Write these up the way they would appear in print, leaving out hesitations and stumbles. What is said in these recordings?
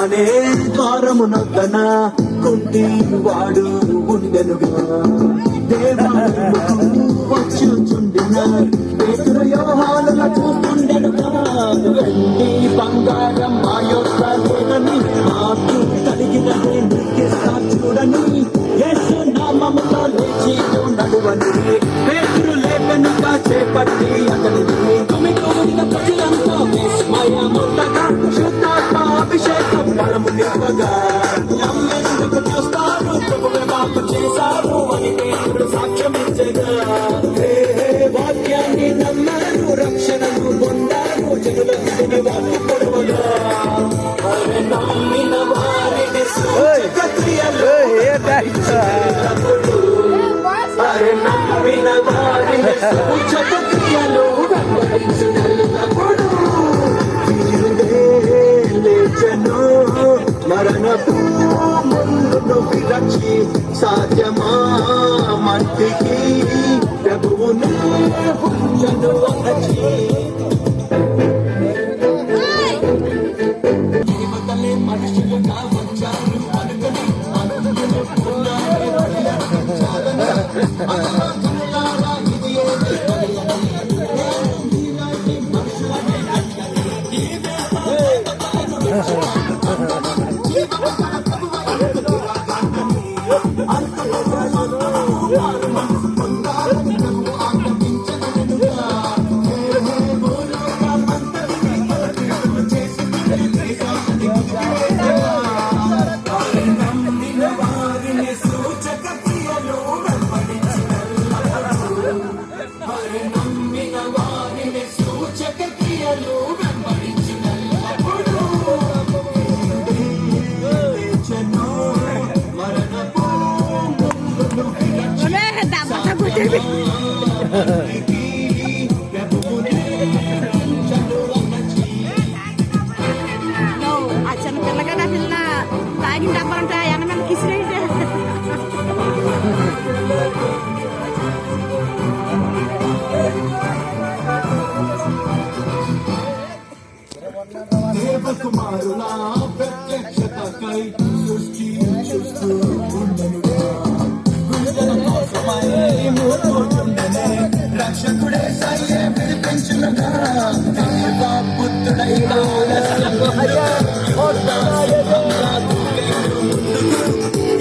అనే ద్వారమునొద్దన కుంటి వాడు ఉండెనుగా దేవాలయముకు వచ్చుచుండిన పేతురు యోహానుల చూస్తుండెనుగా వెండి బంగారం మా యొక్క లేదని నాకు కలిగినదే నీకిస్తా చూడని యేసు నామములో లేచి నడువని పేతురు లేపెనుగా చేపట్టి అతనిని తుమికూడిన ప్రజలంతా విస్మయముండగా శుద్ధాత్మ అభిషేకం బలము నింపగా నమ్మెందుకు చూస్తారు ప్రభువే మాకు చేశారు అని పేతురు సాక్ష్యమిచ్చగా వాక్యాన్ని నమ్మారు రక్షణను పొందారు జనులందరినీ వాక్కు పొడవగా నమ్మిన వారిని సూచక క్రియలు నమ్మిన వారిని సూచక క్రియలు వెంబడించినప్పుడు లేచను మరణపు ముందును విరచి సాధ్యమా మట్టికి ప్రభువును ఉంచను అనచి మనుషులుగా వచ్చారు అనుకుని ఆ చిన్న పిల్లగా పిల్ల తాగిన డబ్బాలంటే ఎనమని కిసిరైతే దేవకుమారుల ప్రత్యక్షతకై సృష్టి చూస్తూ ఉండనుగా రక్షకుడే సయ్యే విడిపించునుగా పుత్రుడైన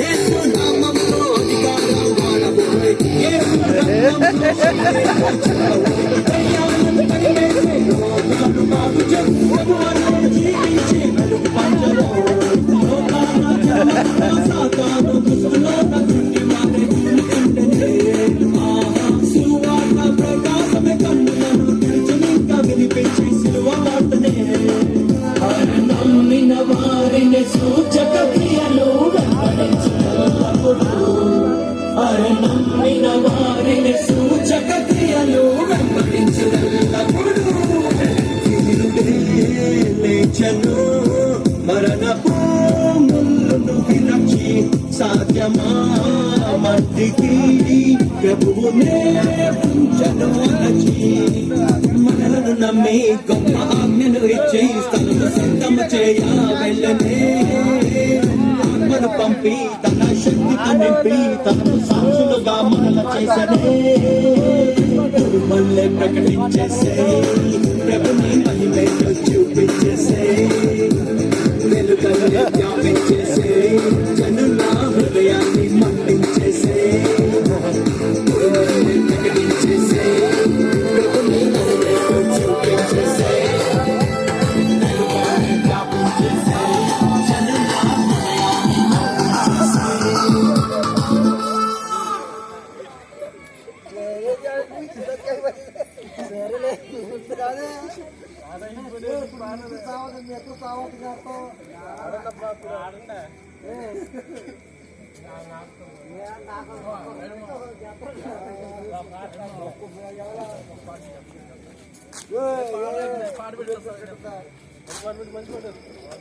యేసు నామములో అధికారం వాడబోయే జీవించి వెలుగు పంచలో నమ్మిన వారిని సూచక క్రియలు వెంబడించినప్పుడు నమ్మిన వారిని సూచక క్రియలు వెంబడించినప్పుడు లేచను మరణపు ముళ్ళను విరచి సాధ్యమా మట్టికి ప్రభువునే ఉంచను అనచి మనలను నమ్మి గొప్ప ఆజ్ఞను ఇచ్చి స్థలము సిద్ధము చేయ వెళ్ళనే ఆత్మను పంపి తన శక్తితో నింపి తనను సాక్షులుగా మనల చేసనే మళ్ళీ ప్రకటించేసే ప్రభుని మహిమను చూపించేసే వెలుగలే వ్యాపించేసే జనుల హృదయాన్ని మండించేసే ప్రకటించేసే ప్రభుని మహిమను చూపించేసే వ్యాపించేసే జనుల హృదయాన్ని మంచి